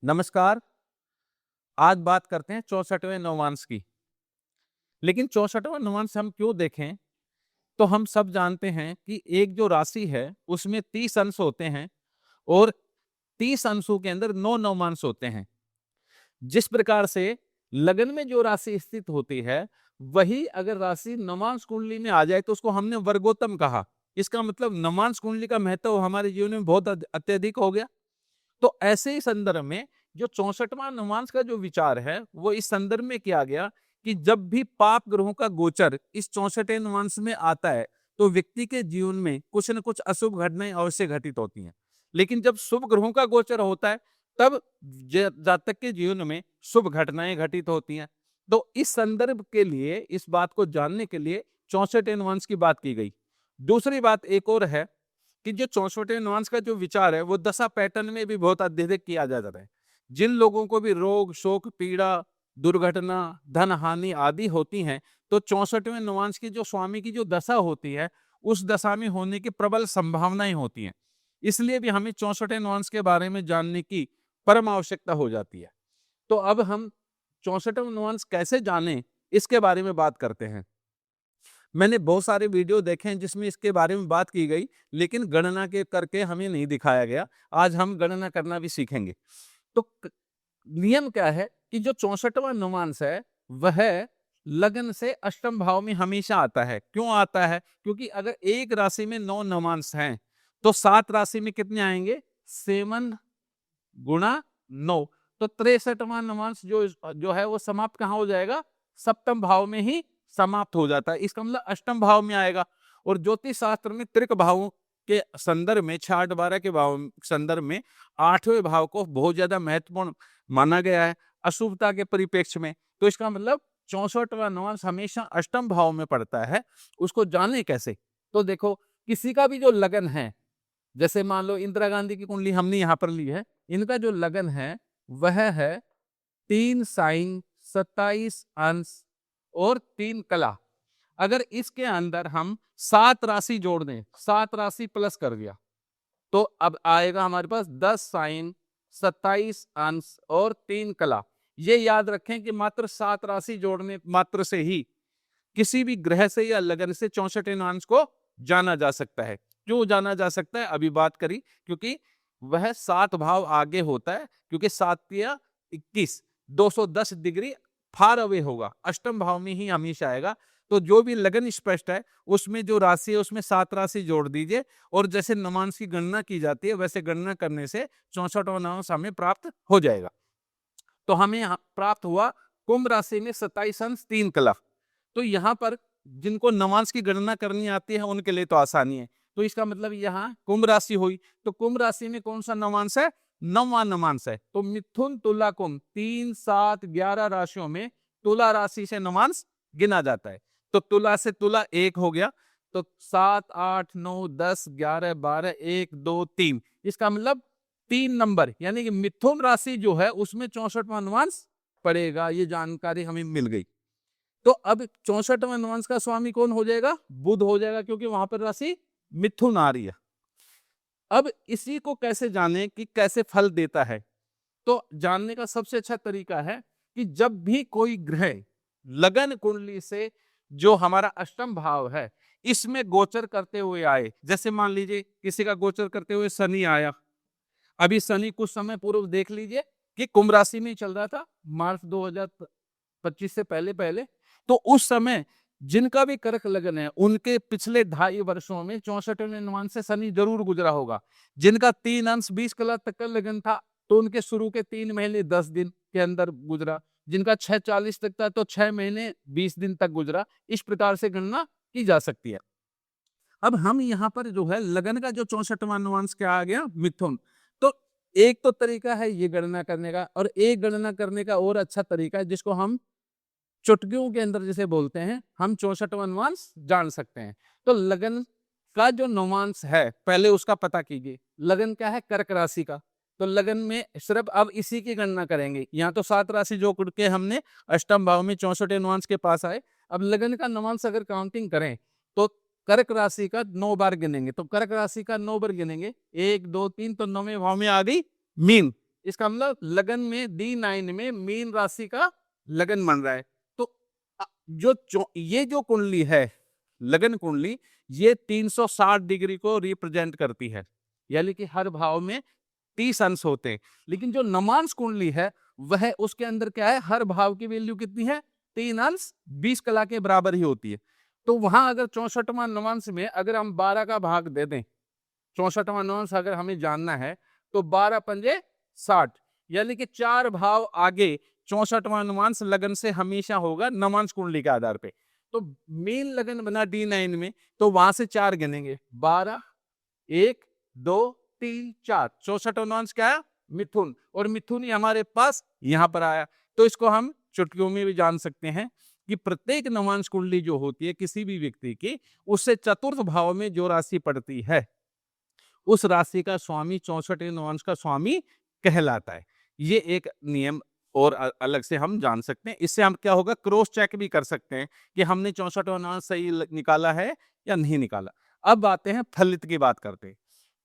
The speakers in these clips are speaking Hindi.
नमस्कार। आज बात करते हैं 64वें नवमांश की। लेकिन 64वां नवमांश हम क्यों देखें? तो हम सब जानते हैं कि एक जो राशि है उसमें 30 अंश होते हैं और 30 अंशों के अंदर 9 नवमांश होते हैं। जिस प्रकार से लगन में जो राशि स्थित होती है, वही अगर राशि नवमांश कुंडली में आ जाए तो उसको हमने वर्गोत्तम कहा। इसका मतलब नवमांश कुंडली का महत्व हमारे जीवन में बहुत अत्यधिक हो गया। तो ऐसे ही संदर्भ में जो 64वां नवमांश का जो विचार है वो इस संदर्भ में किया गया कि जब भी पाप ग्रहों का गोचर इस 64वें नवमांश में आता है तो व्यक्ति के जीवन में कुछ न कुछ अशुभ घटनाएं अवश्य घटित होती हैं। लेकिन जब शुभ ग्रहों का गोचर होता है तब जातक के जीवन में शुभ घटनाएं घटित होती हैं। तो इस संदर्भ के लिए, इस बात को जानने के लिए 64वें नवमांश की बात की गई। दूसरी बात एक और है कि जो 64वें नवमांश का जो विचार है वो दशा पैटर्न में भी बहुत अत्यधिक किया जा रहा है। जिन लोगों को भी रोग, शोक, पीड़ा, दुर्घटना, धन हानि आदि होती हैं, तो 64वें नवमांश की जो स्वामी की जो दशा होती है, उस दशा में होने की प्रबल संभावनाएं होती हैं। इसलिए भी हमें 64वें नवमांश के बारे में जानने की परम आवश्यकता हो जाती है। तो अब हम 64वां नवमांश कैसे जानें, इसके बारे में बात करते हैं। मैंने बहुत सारे वीडियो देखे हैं जिसमें इसके बारे में बात की गई, लेकिन गणना के करके हमें नहीं दिखाया गया। आज हम गणना करना भी सीखेंगे। तो नियम क्या है कि जो 64वां नवमांश है वह लगन से अष्टम भाव में हमेशा आता है। क्यों आता है? क्योंकि अगर एक राशि में 9 नवमांश हैं तो 7 राशि में कितने आएंगे? 7 गुणा 9। तो 63वां नवमांश जो जो है वो समाप्त कहाँ हो जाएगा? सप्तम भाव में ही समाप्त हो जाता है। इसका मतलब अष्टम भाव में आएगा। और ज्योतिष शास्त्र में त्रिक भावों के संदर्भ में 6 8 12 के भाव संदर्भ में 8वें भाव को बहुत ज्यादा महत्वपूर्ण माना गया है अशुभता के परिप्रेक्ष्य में। तो इसका मतलब 64वां नवमांश हमेशा अष्टम भाव में पड़ता है। उसको जाने कैसे? तो देखो, किसी का भी जो लगन है, जैसे मान लो इंदिरा गांधी की कुंडली हमने यहाँ पर ली है, इनका जो लगन है वह है 3 साइन, 27 अंश और 3 कला। अगर इसके अंदर हम 7 राशि जोड़ दें, 7 राशि प्लस कर दिया, तो अब आएगा हमारे पास 10 साइन, 27 अंश और 3 कला। ये याद रखें कि मात्र 7 राशि जोड़ने मात्र से ही किसी भी ग्रह से या लगन से 64वें अंश को जाना जा सकता है। क्यों जाना जा सकता है? अभी बात करी, क्योंकि वह 7 भाव आगे होता है। क्योंकि 7 या 21 210 डिग्री फार अवे होगा, अष्टम भाव में ही हमेशा आएगा। तो जो भी लगन स्पष्ट है उसमें जो राशि है उसमें 7 राशि जोड़ दीजिए और जैसे नवमांश की गणना की जाती है वैसे गणना करने से 64वां नवमांश हमें प्राप्त हो जाएगा। तो हमें यहाँ प्राप्त हुआ कुंभ राशि में 27 अंश 3 कला। तो यहाँ पर जिनको नवमांश की गणना करनी आती है उनके लिए तो आसानी है। तो इसका मतलब यहाँ कुंभ राशि हुई। तो कुंभ राशि में कौन सा नवमांश है? 9वां नवमांश है। तो मिथुन, तुला, कुंभ 3 7 11 राशियों में तुला राशि से नवमांश गिना जाता है। तो तुला से तुला 1 हो गया। तो 7 8 9 10 11 12 1 2 3, इसका मतलब 3 नंबर, यानी कि मिथुन राशि जो है उसमें 64वां नवमांश पड़ेगा। ये जानकारी हमें मिल गई। तो अब 64वें नवमांश का स्वामी कौन हो जाएगा? बुध हो जाएगा, क्योंकि वहां पर राशि मिथुन आ रही है। अब इसी को कैसे जाने कि कैसे फल देता है? तो जानने का सबसे अच्छा तरीका है कि जब भी कोई ग्रह लगन कुंडली से जो हमारा अष्टम भाव है इसमें गोचर करते हुए आए, जैसे मान लीजिए किसी का गोचर करते हुए शनि आया। अभी शनि कुछ समय पूर्व देख लीजिए कि कुंभ राशि में ही चल रहा था, मार्च 2025 से पहले पहले। तो उस समय जिनका भी कर्क लगन है उनके पिछले 2.5 वर्षों में 64वें नवमांश से शनि जरूर गुजरा होगा। जिनका 3 अंश 20 कला तक का लगन था तो उनके शुरू के 3 महीने 10 दिन के अंदर गुजरा। जिनका 6 40 तक था तो 6 महीने 20 दिन तक गुजरा। इस प्रकार से गणना की जा सकती है। अब हम यहाँ पर जो है लगन का जो 64वां नवमांश क्या आ गया? मिथुन। तो एक तो तरीका है ये गणना करने का, और एक गणना करने का और अच्छा तरीका है जिसको हम चुटकियों के अंदर जैसे बोलते हैं, हम 64वां नवमांश जान सकते हैं। तो लगन का जो नवमांश है पहले उसका पता कीजिए। लगन क्या है? कर्क राशि का। तो लगन में सिर्फ अब इसी की गणना करेंगे। यहाँ तो 7 राशि जोड़ के हमने अष्टम भाव में 64वें नवमांश के पास आए। अब लगन का नवमांश अगर काउंटिंग करें तो कर्क राशि का 9 बार गिनेंगे। तो कर्क राशि का 9 बार गिनेंगे, 1 2 3, तो 9वें भाव में आ गई मीन। इसका मतलब लगन में D9 में मीन राशि का लगन बन रहा है। तो ये जो कुंडली है, लगन कुंडली, ये 360 डिग्री को रिप्रेजेंट करती है, यानी कि हर भाव में 30 अंश होते हैं। लेकिन जो नवांश कुंडली है वह उसके अंदर क्या है, हर भाव की वैल्यू कितनी है, 3 अंश 20 कला के बराबर ही होती है। तो वहां अगर 64वां नवांश में अगर हम 12 का भाग दे दें, 64वां नवांश अगर हमें जानना है तो 12 पंजे 60, यानी कि 4 भाव आगे 64वां नवांश लगन से हमेशा होगा नवांश कुंडली के आधार पे। तो मेन लगन बना D9 में, तो वहां से 4 गिनेंगे, 12, 1, 2, 3, 4, 64वां नवांश क्या है, मिथुन, और मिथुन ही हमारे पास यहां पर आया। तो इसको हम चुटकियों में भी जान सकते हैं कि प्रत्येक नवांश कुंडली जो होती है किसी भी व्यक्ति की, उससे चतुर्थ भाव में जो राशि पड़ती है उस राशि का स्वामी 64वें नवांश का स्वामी कहलाता है। ये एक नियम और अलग से हम जान सकते हैं। इससे हम क्या होगा, क्रॉस चेक भी कर सकते हैं कि हमने 64वां नवांश सही निकाला है या नहीं निकाला। अब आते हैं फलित की बात करते हैं।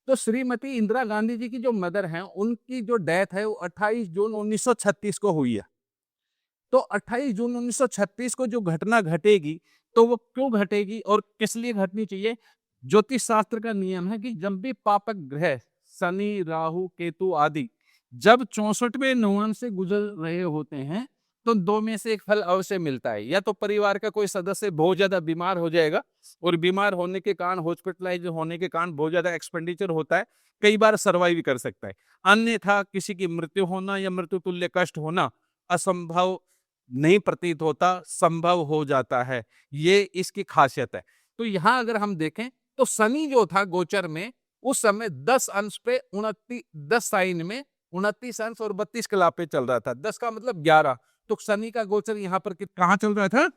तो श्रीमती इंदिरा गांधी जी की जो मदर हैं, उनकी जो डेथ है वो 28 जून 1936 को हुई है। तो 28 जून 1936 को जो घटना घटेगी, तो वो क्यों घटेगी और किस लिए घटनी चाहिए? ज्योतिष शास्त्र का नियम है कि जब भी पापक ग्रह शनि, राहु, केतु आदि जब 64वें नवांश से गुजर रहे होते हैं, तो दो में से एक फल अवश्य मिलता है। या तो परिवार का कोई सदस्य बहुत ज्यादा बीमार हो जाएगा और बीमार होने के कारण, हॉस्पिटलाइज होने के कारण बहुत ज्यादा एक्सपेंडिचर होता है, कई बार सर्वाइव कर सकता है। अन्यथा किसी की मृत्यु होना या मृत्यु तुल्य कष्ट होना असंभव नहीं प्रतीत होता, संभव हो जाता है। ये इसकी खासियत है। तो यहां अगर हम देखें तो शनि जो था गोचर में उस समय 10 अंश पे 29, 10 साइन में 29 अंश और 32 कला पे चल रहा था। 10 का मतलब 11। तो शनि का गोचर यहाँ पर कहाँ चल रहा था,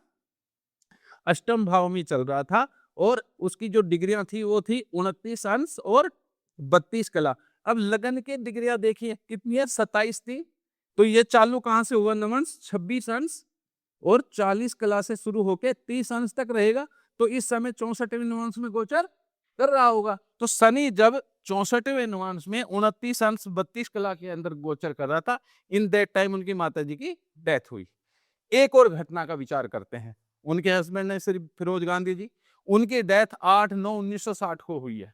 अष्टम भाव में चल रहा था, और उसकी जो डिग्रियां थी वो थी 29 अंश और 32 कला। अब लगन की डिग्रियां देखिए कितनी है, 27 थी। तो ये चालू कहां से हुआ नवंश, 26 अंश और 40 कला से शुरू होके 30 अंश तक रहेगा। तो इस समय 64वें नवांश में गोचर कर रहा होगा। तो शनि जब 64वें नवांश में 29 अंश 32 कला के अंदर गोचर कर रहा था, इन दैट टाइम उनकी माता जी की डेथ हुई। एक और घटना का विचार करते हैं। उनके हस्बैंड ने श्री फिरोज गांधी जी, उनकी डेथ 8/9/1960 को हुई है।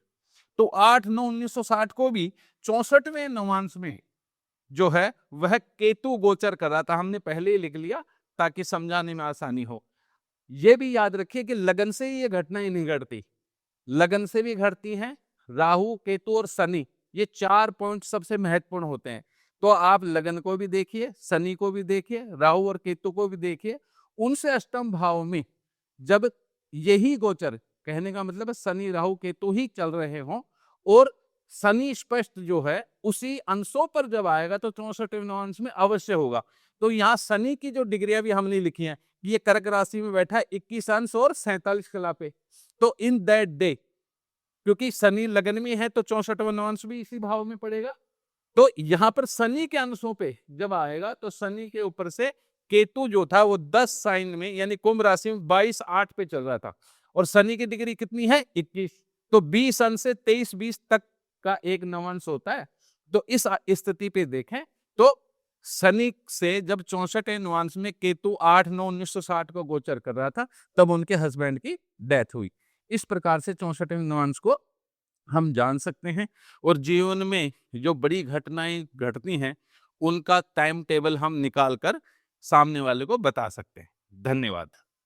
तो 8/9/1960 को भी 64वें नवांश में जो है वह केतु गोचर कर रहा था। हमने पहले ही लिख लिया ताकि समझाने में आसानी हो। यह भी याद रखिए कि लगन से ही ये घटनाएं नहीं घटती, लगन से भी घटती हैं। राहु, केतु और शनि, ये 4 पॉइंट सबसे महत्वपूर्ण होते हैं। तो आप लगन को भी देखिए, शनि को भी देखिए, राहु और केतु को भी देखिए। उनसे अष्टम भाव में जब यही गोचर, कहने का मतलब है शनि, राहु, केतु ही चल रहे हों, और शनि स्पष्ट जो है उसी अंशों पर जब आएगा तो 64वें अंश में अवश्य होगा। तो यहाँ शनि की जो डिग्रियां भी हमने लिखी हैं, ये कर्क राशि में बैठा है 21 अंश और 47 कला पे। तो इन दैट डे, क्योंकि शनि लगन में है तो 64वां नवांश भी इसी भाव में पड़ेगा। तो यहाँ पर शनि के अंशों पे जब आएगा तो शनि के ऊपर से केतु जो था वो 10 साइन में यानी कुंभ राशि में 22/8 पे चल रहा था, और शनि की डिग्री कितनी है, 21। तो 20 अंश से 23-20 तक का एक नवांश होता है। तो इस स्थिति पे देखें तो शनि से जब 64वें नवांश में केतु 8/9/1960 को गोचर कर रहा था, तब उनके हस्बैंड की डेथ हुई। इस प्रकार से 64वें नवांश को हम जान सकते हैं, और जीवन में जो बड़ी घटनाएं घटती हैं उनका टाइम टेबल हम निकाल कर सामने वाले को बता सकते हैं। धन्यवाद।